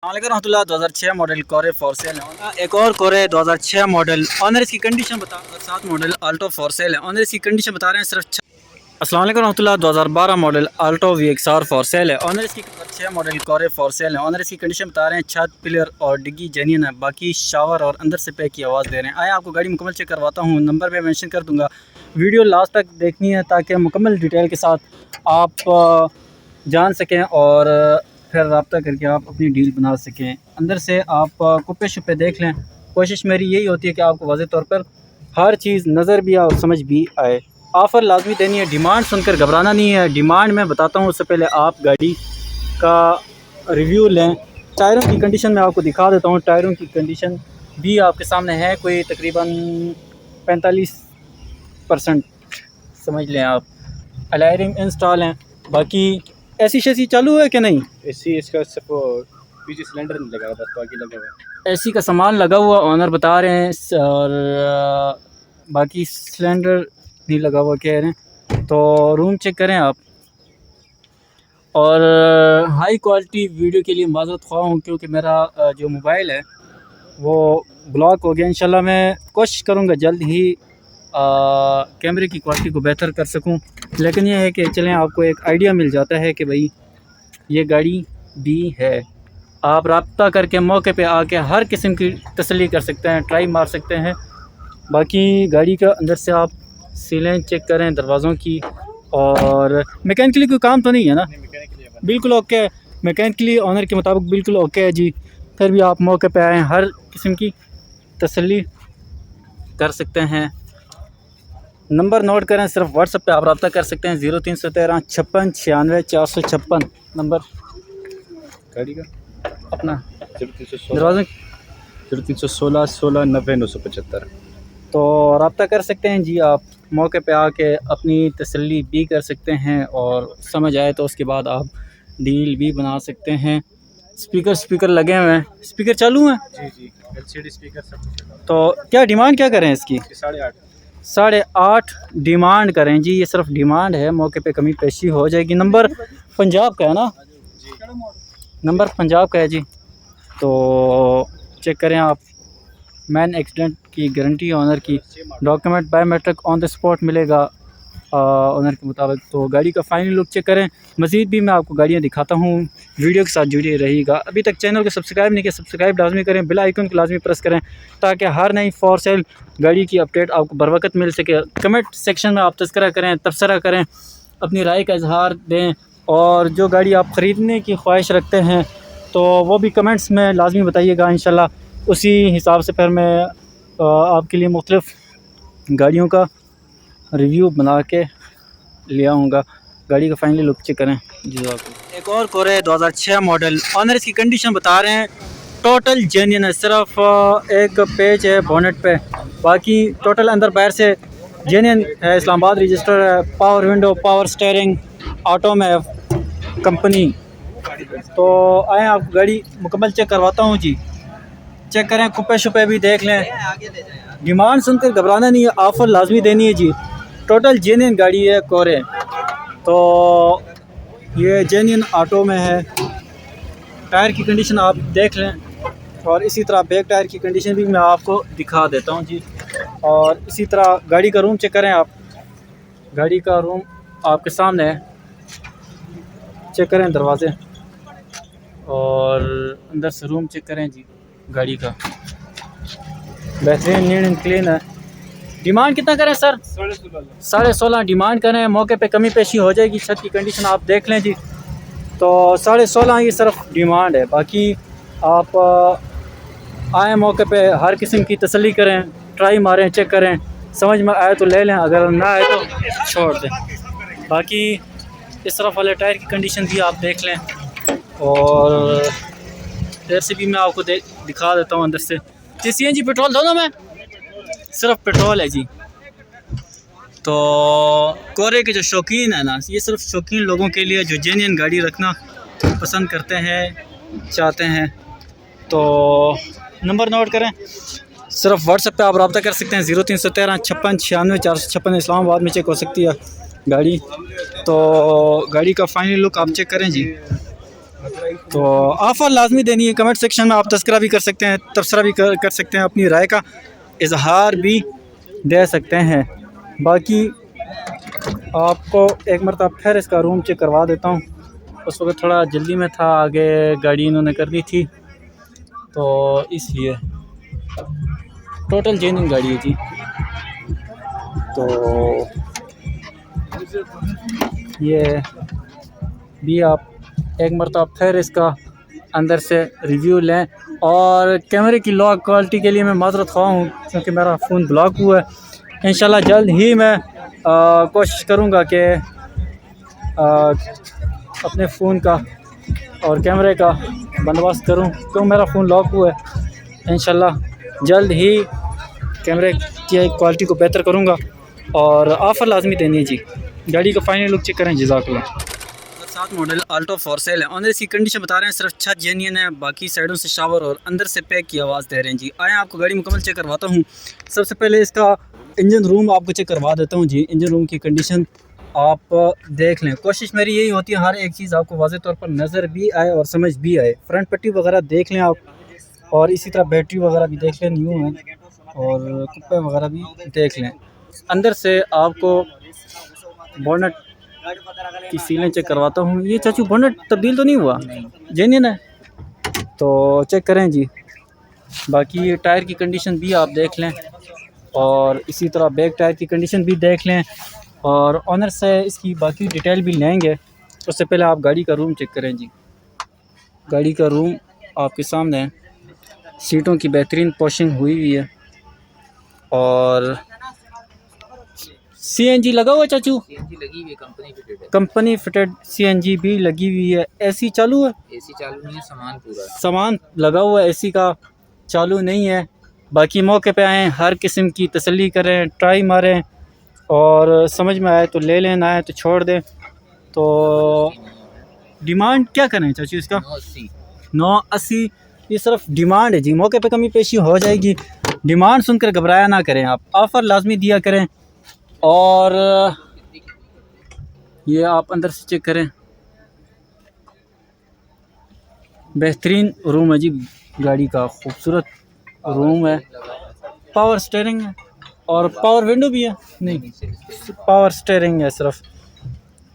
रहमतुल्लाह 2006 मॉडल कोरे for sale है। एक और कोरे 2006 मॉडल ऑनर इसकी कंडीशन बता 2007 मॉडल आल्टो फॉर सेल है। ऑनर इसकी कंडीशन बता रहे हैं सिर्फ अस्सलाम वालेकुम रहमतुल्लाह 2012 model Alto VXR for sale है। ऑनर इसकी 2006 मॉडल कोरे फॉर सेल है। ऑनर इसकी कंडीशन बता रहे हैं छत पिलर और डिग्गी जेन्युइन है, बाकी शावर और अंदर से पैक की आवाज़ दे रहे हैं। आए आपको गाड़ी मुकम्मल चेक करवाता हूँ, नंबर पे मेंशन कर दूँगा, वीडियो लास्ट तक देखनी है ताकि मुकम्मल डिटेल के साथ आप जान सकें और फिर रब्ता करके आप अपनी डील बना सकें। अंदर से आप कुप्पे शुप्पे देख लें। कोशिश मेरी यही होती है कि आपको वाज़ेह तौर पर हर चीज़ नज़र भी आए और समझ भी आए। ऑफ़र लाजमी देनी है, डिमांड सुनकर घबराना नहीं है। डिमांड मैं बताता हूँ उससे पहले आप गाड़ी का रिव्यू लें। टायरों की कंडीशन मैं आपको दिखा देता हूँ। टायरों की कंडीशन भी आपके सामने है, कोई तकरीबन 45% समझ लें आप। अलायरिंग इंस्टॉल हैं, बाकी एसी शेसी चालू है कि नहीं? एसी इसका सिर्फ पीछे सिलेंडर नहीं लगा हुआ, बस बाकी लगा हुआ है। एसी का सामान लगा हुआ ऑनर बता रहे हैं और बाकी सिलेंडर नहीं लगा हुआ कह रहे हैं। तो रूम चेक करें आप। और हाई क्वालिटी वीडियो के लिए माज़रत ख्वाह हूँ क्योंकि मेरा जो मोबाइल है वो ब्लॉक हो गया। इंशाल्लाह मैं कोशिश करूँगा जल्द ही कैमरे की क्वालिटी को बेहतर कर सकूँ। लेकिन यह है कि चलें आपको एक आइडिया मिल जाता है कि भाई ये गाड़ी भी है। आप रब्ता करके मौके पे आके हर किस्म की तसल्ली कर सकते हैं, ट्राई मार सकते हैं। बाकी गाड़ी का अंदर से आप सीलें चेक करें दरवाज़ों की। और मैकेनिकली कोई काम तो नहीं है ना? बिल्कुल ओके है, मैकेनिकली ऑनर के मुताबिक बिल्कुल ओके है जी। फिर भी आप मौके पे आएँ, हर किस्म की तसल्ली कर सकते हैं। नंबर नोट करें, सिर्फ व्हाट्सएप पे आप रब्ता कर सकते हैं 0313 56 96 456 नंबर गाड़ी का अपना 0316 दरवाज़ा 0316 16 90 975। तो रब्ता कर सकते हैं जी। आप मौके पे आके अपनी तसल्ली भी कर सकते हैं और समझ आए तो उसके बाद आप डील भी बना सकते हैं। स्पीकर लगे हुए हैं, स्पीकर चालू हैं जी एलसीडी स्पीकर सब कुछ लगा तो क्या डिमांड क्या करें इसकी? हुआ है। 8.5 8.5 डिमांड करें जी। ये सिर्फ डिमांड है, मौके पे कमी पेशी हो जाएगी। नंबर पंजाब का है ना? नंबर पंजाब का है जी। तो चेक करें आप। मैन एक्सीडेंट की गारंटी ऑनर की, document biometric on the spot मिलेगा ऑनर के मुताबिक। तो गाड़ी का फाइनल लुक चेक करें। मज़ीद भी मैं आपको गाड़ियाँ दिखाता हूँ, वीडियो के साथ जुड़े रहिएगा। अभी तक चैनल को सब्सक्राइब नहीं किया, सब्सक्राइब लाजमी करें, बेल आइकन को लाजमी प्रेस करें ताकि हर नई फॉर सेल गाड़ी की अपडेट आपको बर वक्त मिल सके। कमेंट सेक्शन में आप तज़किरा करें, तबसरा करें, अपनी राय का इजहार दें। और जो गाड़ी आप ख़रीदने की ख्वाहिश रखते हैं तो वो भी कमेंट्स में लाजमी बताइएगा। इंशाल्लाह उसी हिसाब से फिर मैं आपके लिए मुख्तलिफ़ गाड़ियों का रिव्यू बना के ले आऊँगा। गाड़ी का फाइनली लुक चेक करें जी। एक और कोरे 2006 मॉडल ऑनर इसकी कंडीशन बता रहे हैं टोटल जेन्युइन है। सिर्फ एक पेज है बोनेट पे, बाकी टोटल अंदर बाहर से जेन्युइन है। इस्लामाबाद रजिस्टर है, power window, power steering, auto में कंपनी। तो आए आप गाड़ी मुकम्मल चेक करवाता हूँ जी। चेक करें, कुप्पे शुप्पे भी देख लें। डिमांड सुनकर घबराना नहीं है, ऑफ़र लाजमी देनी है जी। टोटल जेन्युइन गाड़ी है कोरे। तो ये जेन्युइन ऑटो में है। टायर की कंडीशन आप देख लें और इसी तरह बैक टायर की कंडीशन भी मैं आपको दिखा देता हूँ जी। और इसी तरह गाड़ी का रूम चेक करें आप। गाड़ी का रूम आपके सामने है, चेक करें दरवाज़े और अंदर से रूम चेक करें जी। गाड़ी का बेहतरीन नीट एंड क्लीन है। डिमांड कितना करें सर? 16.5 डिमांड करें, मौके पे कमी पेशी हो जाएगी। छत की कंडीशन आप देख लें जी। तो 16.5 ये सिर्फ डिमांड है। बाकी आप आएँ मौके पे, हर किस्म की तसल्ली करें, ट्राई मारें, चेक करें, समझ में आए तो ले लें, अगर ना आए तो छोड़ दें। बाकी इस तरफ वाले टायर की कंडीशन भी आप देख लें और इधर से भी मैं आपको दिखा देता हूँ। अंदर से CNG पेट्रोल दोनों में सिर्फ पेट्रोल है जी। तो कोरे के जो शौकीन है ना, ये सिर्फ शौकीन लोगों के लिए जो जेन्युइन गाड़ी रखना पसंद करते हैं, चाहते हैं। तो नंबर नोट करें, सिर्फ व्हाट्सएप पे आप रब्ता कर सकते हैं 0313 56 96 456। इस्लामाबाद में चेक हो सकती है गाड़ी। तो गाड़ी का फाइनल लुक आप चेक करें जी। तो ऑफ़र लाजमी देनी है। कमेंट सेक्शन में आप तस्करा भी कर सकते हैं, तबसरा भी कर सकते हैं, अपनी राय का इजहार भी दे सकते हैं। बाकी आपको एक मरतबा फिर इसका रूम चेक करवा देता हूँ। उस वक्त थोड़ा जल्दी में था, आगे गाड़ी इन्होंने कर दी थी तो इसलिए। टोटल जेन्युइन गाड़ी है जी। तो ये भी आप एक मरतबा फिर इसका अंदर से रिव्यू लें। और कैमरे की लो क्वालिटी के लिए मैं माज़रत ख़्वाह हूँ, क्योंकि मेरा फ़ोन ब्लॉक हुआ है। इंशाल्लाह जल्द ही मैं कोशिश करूँगा कि अपने फ़ोन का और कैमरे का बंदोबस्त करूँ, क्योंकि मेरा फ़ोन लॉक हुआ है। इंशाल्लाह जल्द ही कैमरे की क्वालिटी को बेहतर करूँगा। और ऑफ़र लाजमी देनी है जी। गाड़ी का फाइनल लुक चेक करें। जज़ाकल्लाह। 7 मॉडल आल्टो फॉर सेल है। ऑनर इसकी कंडीशन बता रहे हैं, सिर्फ छत जेन्युइन है, बाकी साइडों से शावर और अंदर से पैक की आवाज़ दे रहे हैं जी। आए आपको गाड़ी मुकम्मल चेक करवाता हूँ। सबसे पहले इसका इंजन रूम आपको चेक करवा देता हूँ जी। इंजन रूम की कंडीशन आप देख लें। कोशिश मेरी यही होती है हर एक चीज़ आपको वाज़े तौर पर नज़र भी आए और समझ भी आए। फ्रंट पट्टी वगैरह देख लें आप, और इसी तरह बैटरी वगैरह भी देख लें, न्यू है, और कुप्पे वगैरह भी देख लें। अंदर से आपको बोनट की सीलें चेक करवाता हूँ। ये चाचू बोनट तब्दील तो नहीं हुआ, जेन्युइन है, तो चेक करें जी। बाकी टायर की कंडीशन भी आप देख लें, और इसी तरह बैक टायर की कंडीशन भी देख लें, और ऑनर से इसकी बाकी डिटेल भी लेंगे। उससे पहले आप गाड़ी का रूम चेक करें जी। गाड़ी का रूम आपके सामने है। सीटों की बेहतरीन पॉशिंग हुई हुई है, और सीएनजी लगा हुआ है चाचू। सीएनजी लगी हुई है, कंपनी फिटेड है। कंपनी फिटेड सीएनजी भी लगी हुई है। एसी चालू है? एसी चालू नहीं है, सामान पूरा है। सामान लगा हुआ है, एसी का चालू नहीं है। बाकी मौके पे आएँ, हर किस्म की तसल्ली करें, ट्राई मारें, और समझ में आए तो ले लें, ना आए तो छोड़ दें। तो डिमांड क्या करें चाचू इसका? 980। ये सिर्फ डिमांड है जी, मौके पे कमी पेशी हो जाएगी। डिमांड सुनकर घबराया ना करें आप, ऑफ़र लाजमी दिया करें। और ये आप अंदर से चेक करें, बेहतरीन रूम है जी। गाड़ी का खूबसूरत रूम है। पावर स्टीयरिंग है, और पावर विंडो भी है? नहीं, पावर स्टीयरिंग है सिर्फ।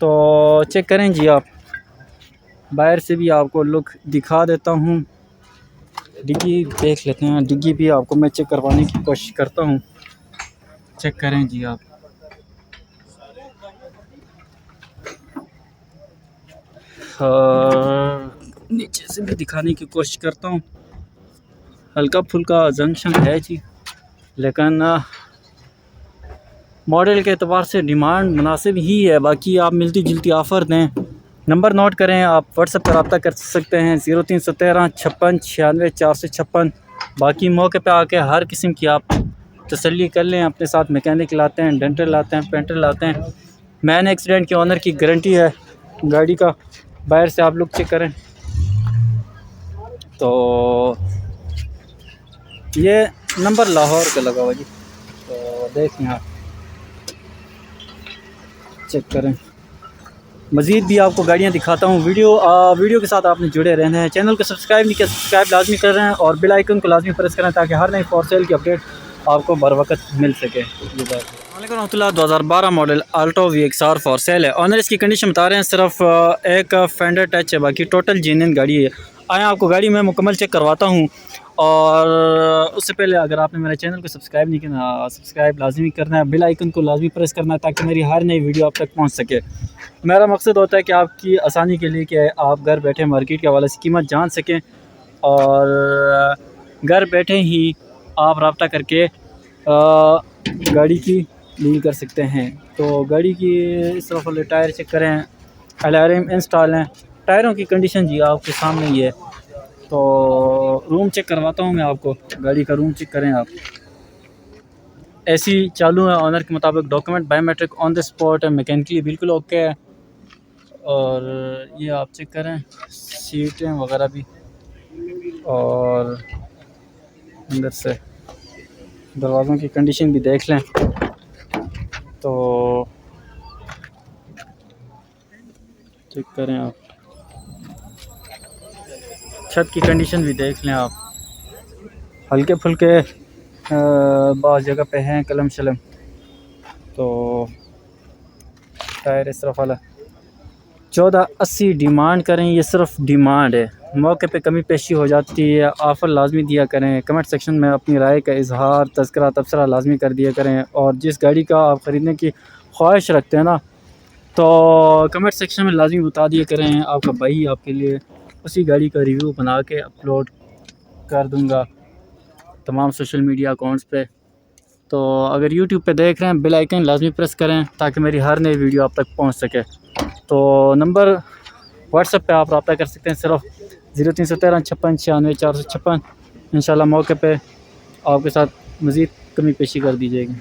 तो चेक करें जी आप। बाहर से भी आपको लुक दिखा देता हूँ। डिग्गी देख लेते हैं। डिग्गी भी आपको मैं चेक करवाने की कोशिश करता हूँ। चेक करें जी आप। नीचे से भी दिखाने की कोशिश करता हूँ। हल्का फुल्का जंक्शन है जी, लेकिन मॉडल के एतबार से डिमांड मुनासिब ही है। बाकी आप मिलती जुलती ऑफ़र दें। नंबर नोट करें, आप व्हाट्सएप पर रब्ता कर सकते हैं 0313 56 96 456। बाकी मौके पे आके हर किस्म की आप तसल्ली कर लें। अपने साथ मैकेनिक लाते हैं, डेंटर लाते हैं, पेंटर लाते हैं। मैन एक्सीडेंट के ऑनर की गारंटी है गाड़ी का। बाहर से आप लोग चेक करें। तो ये नंबर लाहौर का लगा हुआ जी, तो देखें आप, चेक करें। मज़ीद भी आपको गाड़ियाँ दिखाता हूँ। वीडियो के साथ आपने जुड़े रहना है। चैनल को सब्सक्राइब नहीं किया, सब्सक्राइब लाजमी कर रहे हैं, और बेल आइकन को लाजमी प्रेस करें, ताकि हर नई फॉर सेल की अपडेट आपको बर वक्त मिल सके। वालेकुम रहमतुल्लाह। 2012 model Alto VXR for sale है। ऑनर इसकी कंडीशन बता रहे हैं, सिर्फ एक फेंडर टच है, बाकी टोटल जेन्युइन गाड़ी है। आए आपको गाड़ी मैं मुकम्मल चेक करवाता हूँ। और उससे पहले अगर आपने मेरे चैनल को सब्सक्राइब नहीं किया, सब्सक्राइब लाजमी करना है, बेल आइकन को लाजमी प्रेस करना है, ताकि मेरी हर नई वीडियो आप तक पहुँच सके। मेरा मकसद होता है कि आपकी आसानी के लिए कि आप घर बैठे मार्केट के हवाले से कीमत जान सकें, और घर बैठे ही आप रब्ता करके गाड़ी की डील कर सकते हैं। तो गाड़ी की इस तरफ वाले टायर चेक करें, अलार्म इंस्टॉल हैं। टायरों की कंडीशन जी आपके सामने ही है। तो रूम चेक करवाता हूँ मैं आपको। गाड़ी का रूम चेक करें आप। एसी चालू है, ऑनर के मुताबिक document biometric on the spot है, मैकेनिकली बिल्कुल ओके है। और ये आप चेक करें, सीटें वगैरह भी, और अंदर से दरवाज़ों की कंडीशन भी देख लें। तो चेक करें आप। छत की कंडीशन भी देख लें आप, हल्के फुल्के बहुत जगह पे हैं कलम शलम। तो टायर इस तरफ वाला 1480 डिमांड करें, ये सिर्फ डिमांड है, मौके पे कमी पेशी हो जाती है। ऑफ़र लाजमी दिया करें, कमेंट सेक्शन में अपनी राय का इजहार तज़किरा तबसरा लाजमी कर दिया करें। और जिस गाड़ी का आप ख़रीदने की ख्वाहिश रखते हैं ना, तो कमेंट सेक्शन में लाजमी बता दिया करें, आपका भाई आपके लिए उसी गाड़ी का रिव्यू बना के अपलोड कर दूंगा तमाम सोशल मीडिया अकाउंट्स पे। तो अगर यूट्यूब पे देख रहे हैं, बेल आइकन लाजमी प्रेस करें ताकि मेरी हर नई वीडियो आप तक पहुंच सके। तो नंबर व्हाट्सएप पे आप रब्ता कर सकते हैं, सिर्फ 0313 56 96 456। इंशाल्लाह मौके पे आपके साथ मज़ीद कमी पेशी कर दी जाएगी।